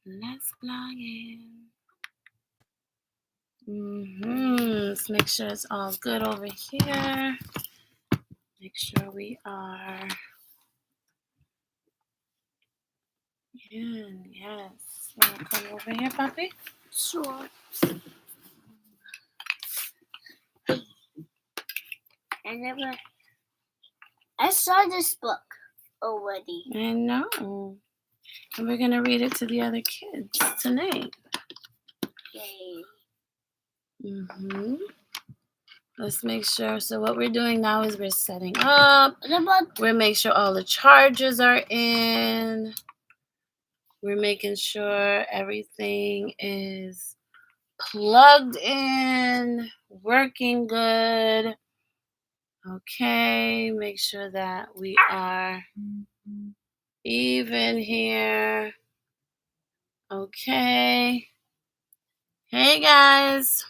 Let's log in. Let's make sure it's all good over here. Make sure we are in. Yes. Wanna come over here, puppy? Sure. I saw this book already. I know. And we're gonna read it to the other kids tonight. Yay. Let's make sure. So what we're doing now is we're setting up. What We're making sure all the charges are in. We're making sure everything is plugged in, working good. Okay, make sure that we are even here. Okay. Hey guys.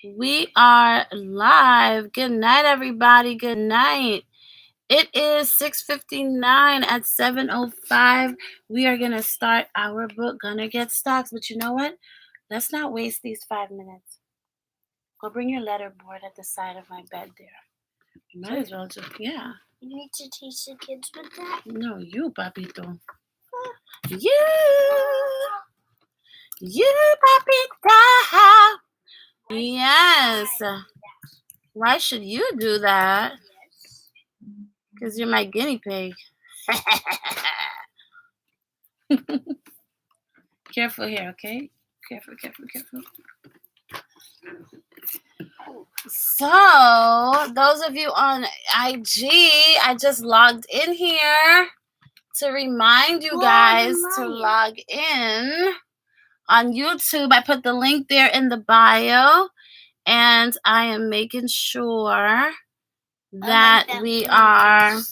We are live. Good night, everybody. Good night. It is 6:59 at 7:05. We are going to start our book, Gonna Get Stocks. But you know what? Let's not waste these 5 minutes. Go bring your letter board at the side of my bed there. You might as well just, yeah. You need to teach the kids with that? No, you, papito. You, papito. Yes. Why should you do that? Yes. Because you're my guinea pig. Careful here, okay? Careful. So, those of you on IG, I just logged in here to remind you guys to log in on YouTube. I put the link there in the bio, and I am making sure that we are...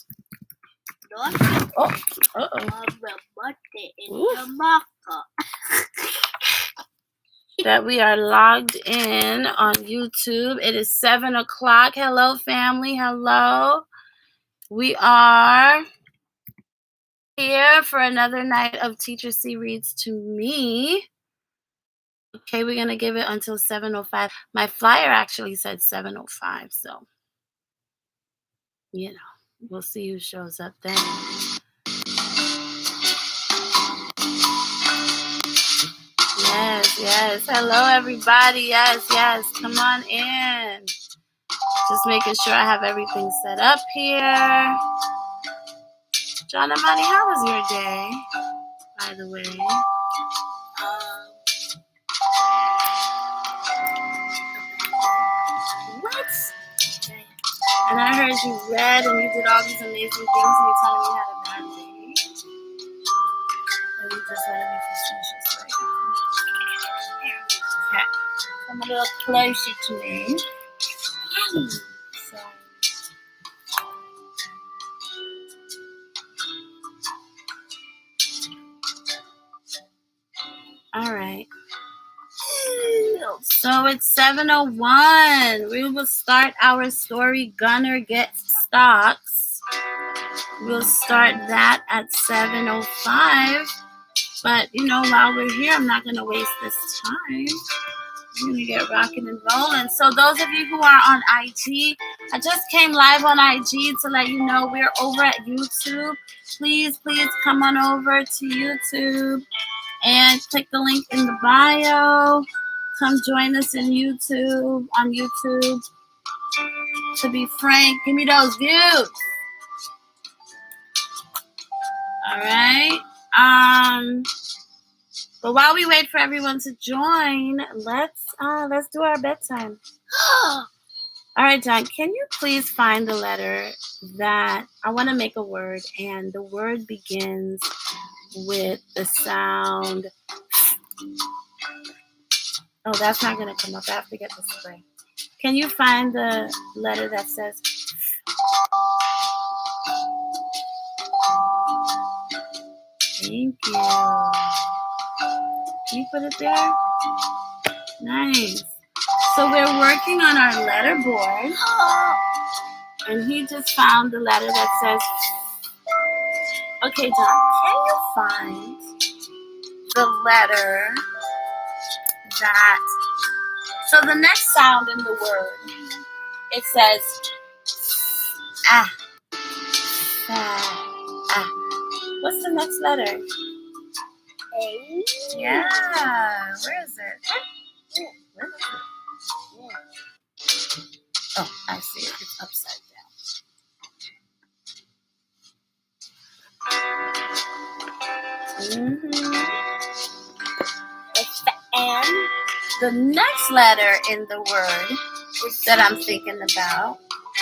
that we are logged in on YouTube. It is 7 o'clock. Hello, family. Hello. We are here for another night of Teacher C Reads to Me. Okay, we're going to give it until 7:05. My flyer actually said 7:05, so, you know, we'll see who shows up then. Yes. Hello, everybody. Yes. Come on in. Just making sure I have everything set up here. John Amani, how was your day, by the way? What? And I heard you read and you did all these amazing things and you're telling me you had a bad day? Or you just letting me facetious right now? Okay. Come a little closer to me. So. All right. So it's 7:01. We will start our story, Gonna Get Stocks. We'll start that at 7:05. But, while we're here, I'm not going to waste this time. I'm going to get rocking and rolling. So those of you who are on IG, I just came live on IG to let you know we're over at YouTube. Please come on over to YouTube and click the link in the bio. Come join us on YouTube. To be frank, give me those views. All right. But while we wait for everyone to join, let's do our bedtime. All right, John, can you please find the letter that I want to make a word, and the word begins with the sound. Oh, that's not going to come up. I have to get the spray. Can you find the letter that says... Thank you. Can you put it there? Nice. So we're working on our letter board. And he just found the letter that says... Okay, John, can you find the letter that... So the next sound in the word, it says ah, ah. What's the next letter? A. Yeah. Where is it? Where is it? Oh, I see it. It's upside down. It's the N. The next letter in the word that I'm thinking about,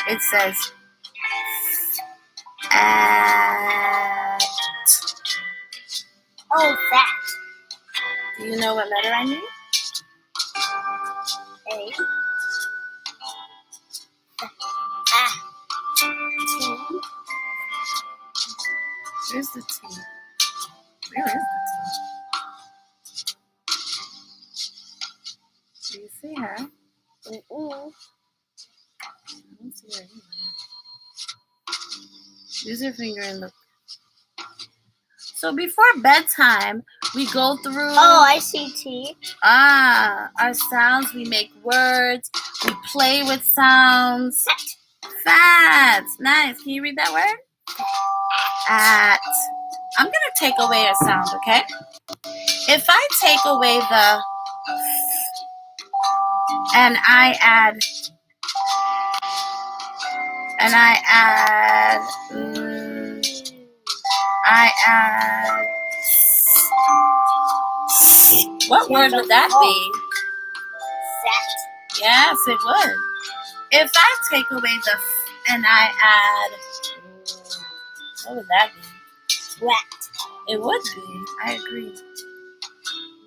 it says at. Oh, that. Do you know what letter I mean? A. T. Where's the T? Where is the T? Do you see her? I don't see her anywhere. Use your finger and look. So before bedtime, we go through... Oh, I see T. our sounds. We make words. We play with sounds. Fat. Nice. Can you read that word? At. I'm going to take away a sound, okay? If I take away the... And I add... What word would that be? Set. Yes, it would. If I take away the and I add... What would that be? Rat. It would be. I agree.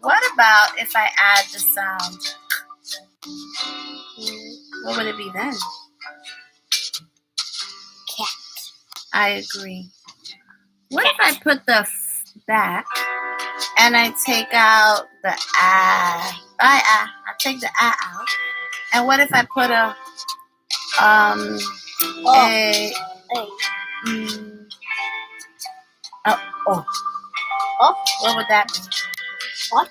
What about if I add the sound? What would it be then? Cat. I agree. What if I put the back and I take out the ah? I take the ah out. And what if I put a what would that be? What?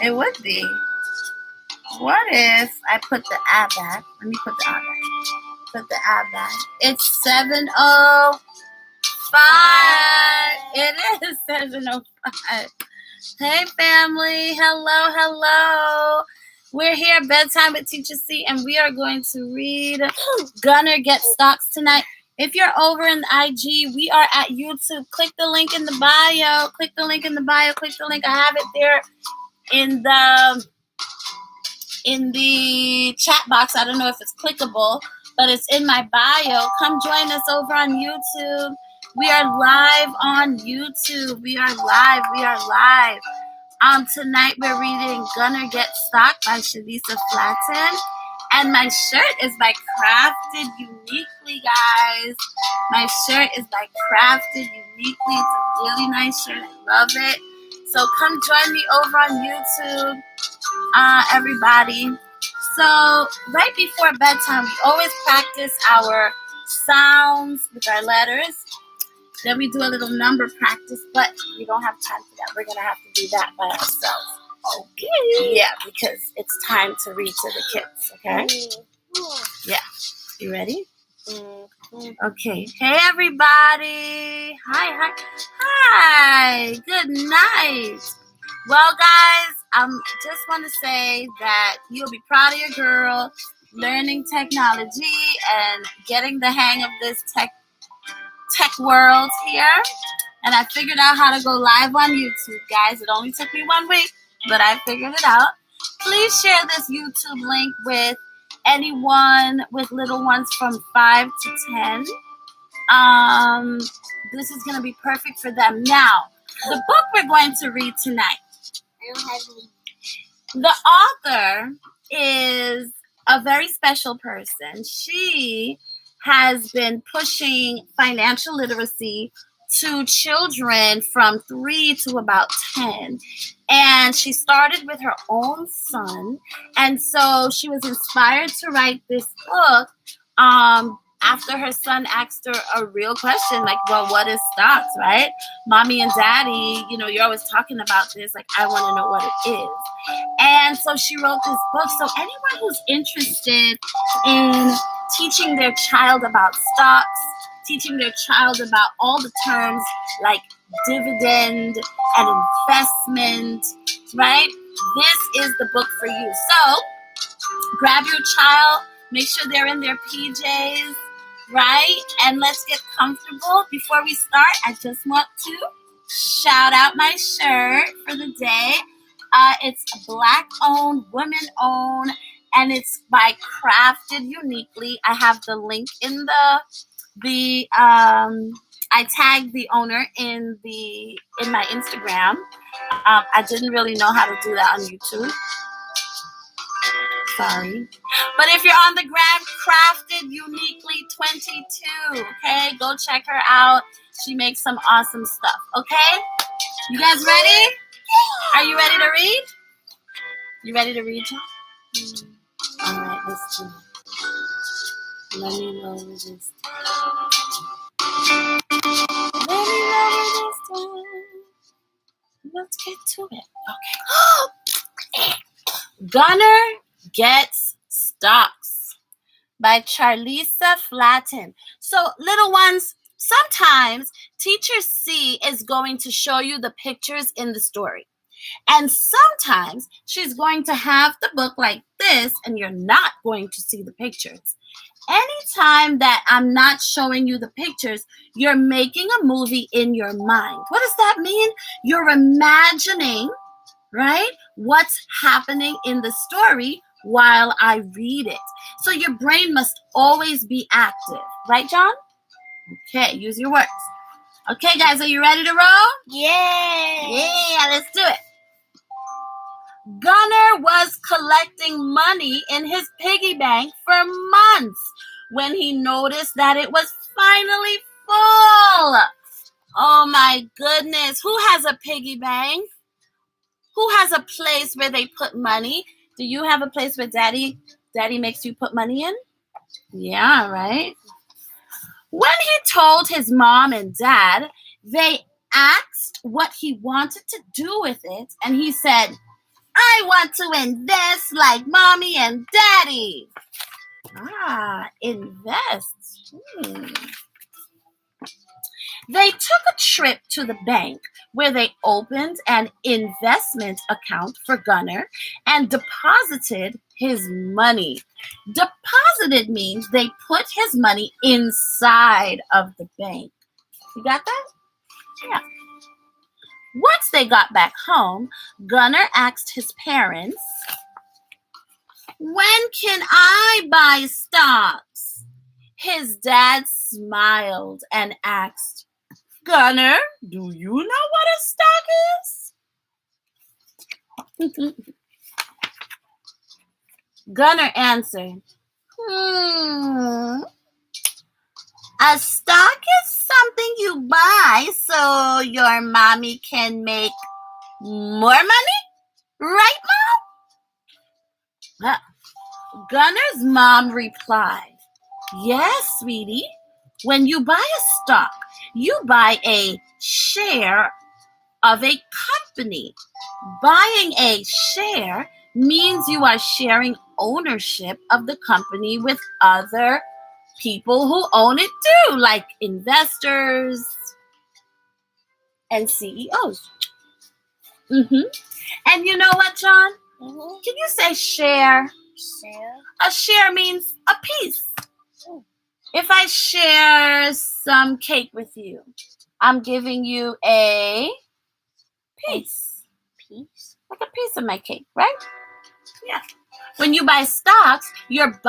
It would be. What if I put the ah back? Let me put the ah back. Put the ah back. It's 7:05. It is 7:05. Hey family. Hello. We're here at Bedtime with Teacher C, and we are going to read Gunner Gets Stocks tonight. If you're over in IG, we are at YouTube. Click the link in the bio. Click the link. I have it there in the chat box. I don't know if it's clickable, but it's in my bio. Come join us over on YouTube. We are live on YouTube. We are live. Tonight we're reading Gunner Gets Stock by Shalisa Flatten. And my shirt is by Crafted Uniquely, guys. My shirt is by Crafted Uniquely. It's a really nice shirt. I love it. So come join me over on YouTube, everybody. So right before bedtime, we always practice our sounds with our letters. Then we do a little number practice, but we don't have time for that. We're going to have to do that by ourselves. Okay. Yeah, because it's time to read to the kids, okay? Yeah. You ready? Okay. Hey, everybody. Hi. Good night. Well, guys, just want to say that you'll be proud of your girl learning technology and getting the hang of this tech world here. And I figured out how to go live on YouTube, guys. It only took me 1 week, but I figured it out. Please share this YouTube link with anyone with little ones from 5 to 10. This is going to be perfect for them. Now, the book we're going to read tonight. The author is a very special person. She has been pushing financial literacy to children from 3 to about 10. And she started with her own son. And so she was inspired to write this book after her son asked her a real question, like, well, what is stocks, right? Mommy and daddy, you're always talking about this. Like, I want to know what it is. And so she wrote this book. So anyone who's interested in teaching their child about stocks, teaching their child about all the terms like dividend and investment, right? This is the book for you. So grab your child, make sure they're in their PJs, right? And let's get comfortable. Before we start, I just want to shout out my shirt for the day. It's Black-owned, women-owned, and it's by Crafted Uniquely. I have the link in I tagged the owner in my Instagram. I didn't really know how to do that on YouTube. Sorry. But if you're on the gram, Crafted Uniquely 22. Okay, go check her out. She makes some awesome stuff. Okay, you guys ready? Are you ready to read? You ready to read, John? All right, let's do it. Let me lower this. Let's get to it. Okay. Gunner Gets Stocks by Charlisa Flatten. So, little ones, sometimes Teacher C is going to show you the pictures in the story. And sometimes she's going to have the book like this and you're not going to see the pictures. Anytime that I'm not showing you the pictures, you're making a movie in your mind. What does that mean? You're imagining, right, what's happening in the story while I read it. So your brain must always be active. Right, John? Okay, use your words. Okay, guys, are you ready to roll? Yeah, let's do it. Gunner was collecting money in his piggy bank for months when he noticed that it was finally full. Oh my goodness. Who has a piggy bank? Who has a place where they put money? Do you have a place where daddy makes you put money in? Yeah, right? When he told his mom and dad, they asked what he wanted to do with it, and he said, I want to invest like mommy and daddy. Invest. They took a trip to the bank where they opened an investment account for Gunner and deposited his money. Deposited means they put his money inside of the bank. You got that? Yeah. Once they got back home, Gunner asked his parents, when can I buy stocks? His dad smiled and asked, Gunner, do you know what a stock is? Gunner answered, A stock is something you buy so your mommy can make more money? Right, Mom? Well, Gunner's mom replied, yes, sweetie. When you buy a stock, you buy a share of a company. Buying a share means you are sharing ownership of the company with other people who own it too, like investors and CEOs. And you know what, John? Can you say share? Share. A share means a piece. If I share some cake with you, I'm giving you a piece. Like a piece of my cake, right? Yeah. When you buy stocks, you're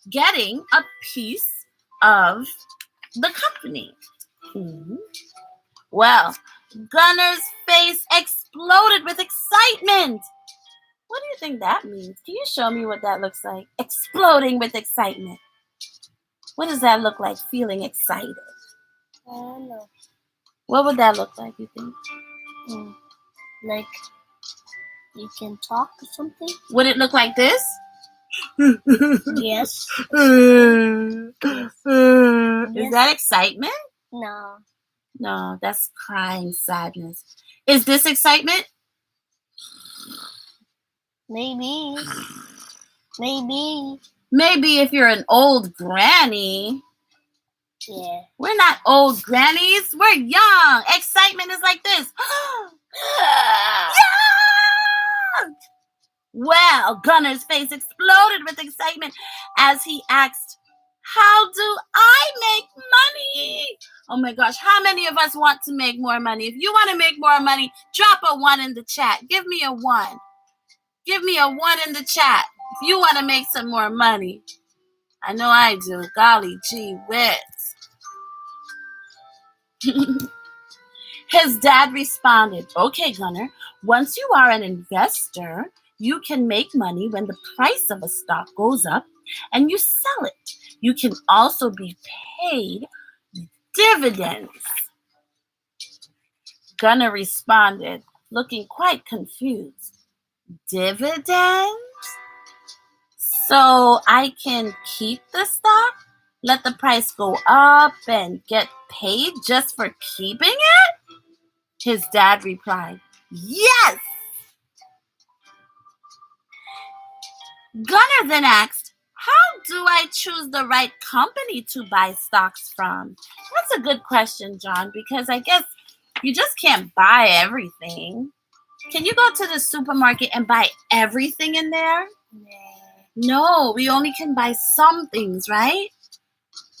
getting a piece of the company. Well, Gunner's face exploded with excitement. What do you think that means? Can you show me what that looks like? Exploding with excitement. What does that look like, feeling excited? I don't know. What would that look like, you think? Like you can talk or something? Would it look like this? Yes. Is that excitement? No. No, that's crying sadness. Is this excitement? Maybe. Maybe. Maybe if you're an old granny. Yeah. We're not old grannies. We're young. Excitement is like this. Yeah! Well, Gunner's face exploded with excitement as he asked, how do I make money? Oh my gosh, how many of us want to make more money? If you want to make more money, drop a 1 in the chat. Give me a 1. Give me a 1 in the chat if you want to make some more money. I know I do. Golly gee whiz. His dad responded, okay, Gunner, once you are an investor, you can make money when the price of a stock goes up and you sell it. You can also be paid dividends. Gunner responded, looking quite confused. Dividends? So I can keep the stock, let the price go up, and get paid just for keeping it? His dad replied, yes! Gunner then asked, how do I choose the right company to buy stocks from? That's a good question, John, because I guess you just can't buy everything. Can you go to the supermarket and buy everything in there? No, we only can buy some things, right?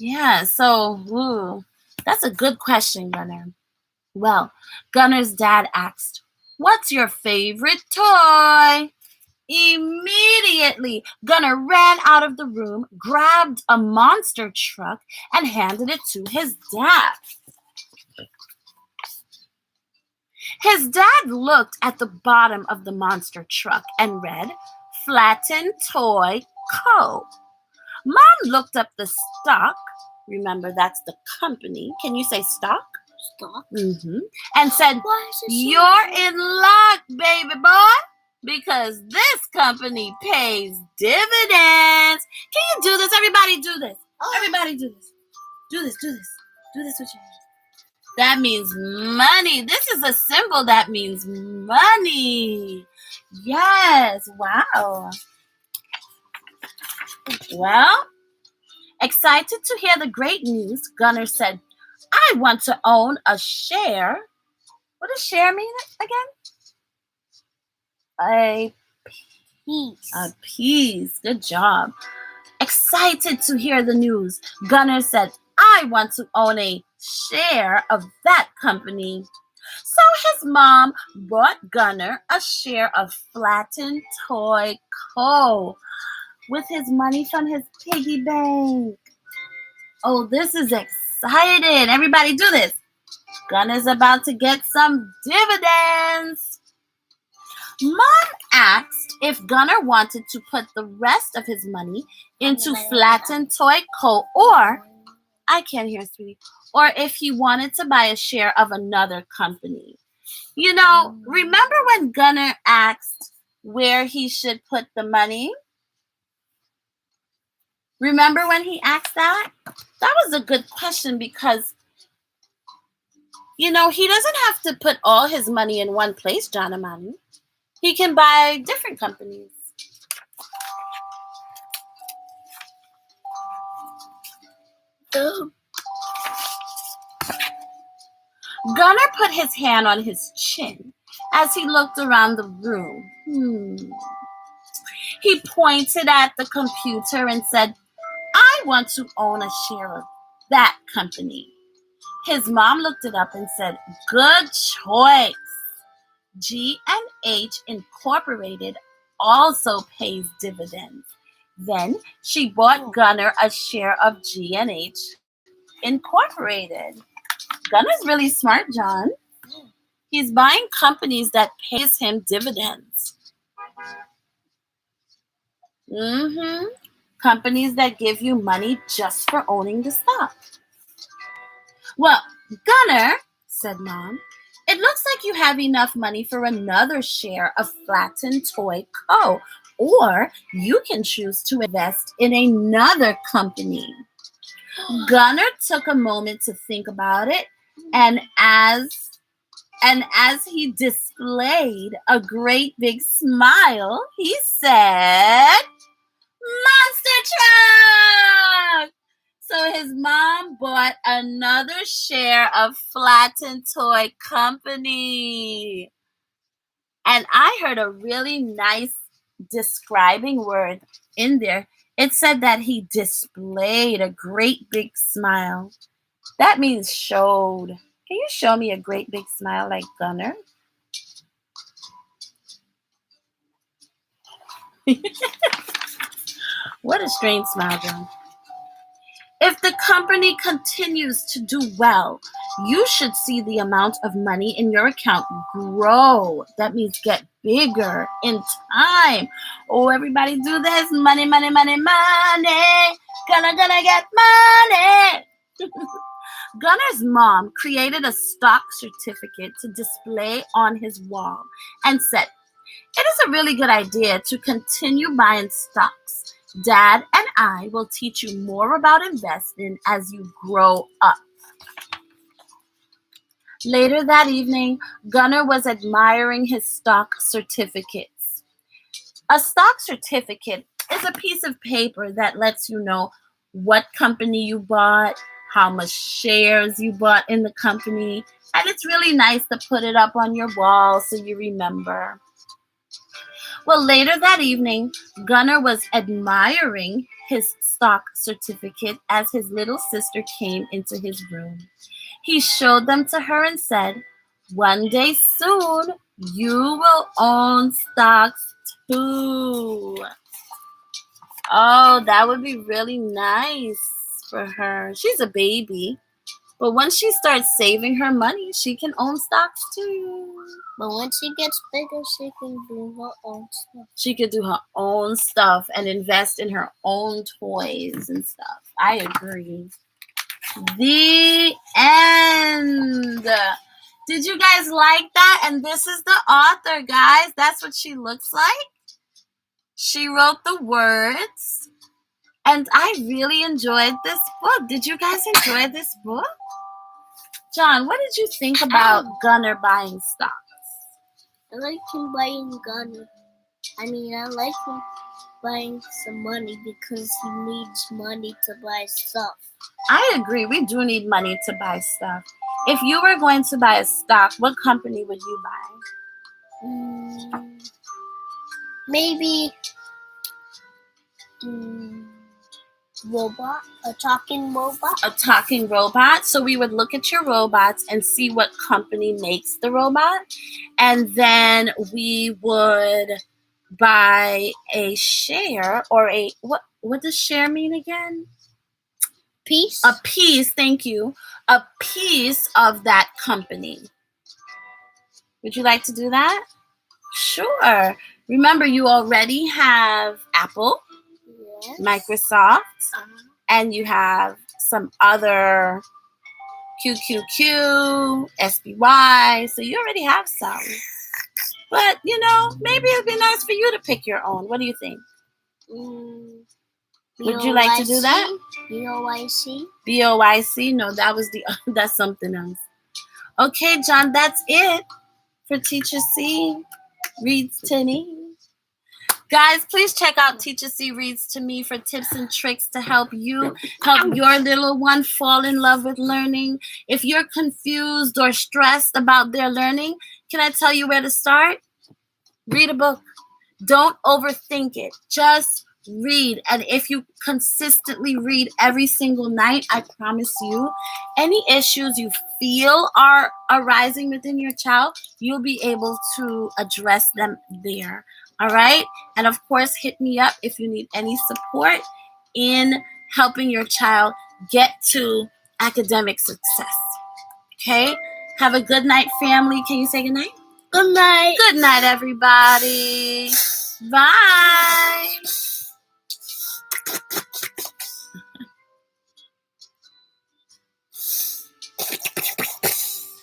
Yeah, so that's a good question, Gunner. Well, Gunner's dad asked, what's your favorite toy? Immediately, Gunner ran out of the room, grabbed a monster truck, and handed it to his dad. His dad looked at the bottom of the monster truck and read, Flatten Toy Co. Mom looked up the stock. Remember, that's the company. Can you say stock? Stock. And said, you're in luck, baby boy, because this company pays dividends. Can you do this? Everybody do this. Everybody do this. Do this. Do this with your hands. That means money. This is a symbol that means money. Yes. Wow. Well, excited to hear the great news, Gunner said, I want to own a share. What does share mean again? A piece. A piece. Good job. Excited to hear the news, Gunner said, I want to own a share of that company. So his mom bought Gunner a share of Flatten Toy Co. with his money from his piggy bank. Oh, this is exciting. Everybody do this. Gunner's about to get some dividends. Mom asked if Gunner wanted to put the rest of his money into Flatten Toy Co. or, I can't hear, sweetie, or if he wanted to buy a share of another company. You know, remember when Gunner asked where he should put the money? Remember when he asked that? That was a good question because, you know, he doesn't have to put all his money in one place, John Amani. He can buy different companies. Gunner put his hand on his chin as he looked around the room. He pointed at the computer and said, I want to own a share of that company. His mom looked it up and said, good choice. G&H Incorporated also pays dividends. Then she bought Gunner a share of G&H Incorporated. Gunner's really smart, John. He's buying companies that pays him dividends. Companies that give you money just for owning the stock. Well, Gunner, said Mom, it looks like you have enough money for another share of Flatten Toy Co. or you can choose to invest in another company. Gunnar took a moment to think about it, and as he displayed a great big smile, he said, Monster Truck! So his mom bought another share of Flatten Toy Company. And I heard a really nice describing word in there. It said that he displayed a great big smile. That means showed. Can you show me a great big smile like Gunnar? What a strange smile, John. If the company continues to do well, you should see the amount of money in your account grow. That means get bigger in time. Oh, everybody do this. Money, money, money, money. Gonna get money. Gunnar's mom created a stock certificate to display on his wall and said, it is a really good idea to continue buying stocks. Dad and I will teach you more about investing as you grow up. Later that evening, Gunnar was admiring his stock certificates. A stock certificate is a piece of paper that lets you know what company you bought, how much shares you bought in the company, and it's really nice to put it up on your wall so you remember. Well, later that evening, Gunnar was admiring his stock certificate as his little sister came into his room. He showed them to her and said, one day soon, you will own stocks too. Oh, that would be really nice for her. She's a baby. But once she starts saving her money, she can own stocks too. But when she gets bigger, she can do her own stuff. She could do her own stuff and invest in her own toys and stuff. I agree. The end. Did you guys like that? And this is the author, guys. That's what she looks like. She wrote the words. And I really enjoyed this book. Did you guys enjoy this book? John, what did you think about Gunnar buying stocks? I like him buying Gunnar. I like him buying some money because he needs money to buy stuff. I agree. We do need money to buy stuff. If you were going to buy a stock, what company would you buy? Maybe robot, a talking robot. A talking robot. So we would look at your robots and see what company makes the robot. And then we would buy a share or a, what does share mean again? Piece? A piece, thank you. A piece of that company. Would you like to do that? Sure. Remember, you already have Apple. Yes. Microsoft, and you have some other QQQ, SBY, so you already have some. But, maybe it'd be nice for you to pick your own. What do you think? Would you like to do that? BOYC? BOYC? No, that's something else. Okay, John, that's it for Teacher C Reads to Me. Guys, please check out Teacher C Reads to Me for tips and tricks to help your little one fall in love with learning. If you're confused or stressed about their learning, can I tell you where to start? Read a book. Don't overthink it. Just read. And if you consistently read every single night, I promise you, any issues you feel are arising within your child, you'll be able to address them there. All right? And of course, hit me up if you need any support in helping your child get to academic success. Okay? Have a good night, family. Can you say good night? Good night. Good night, everybody. Bye.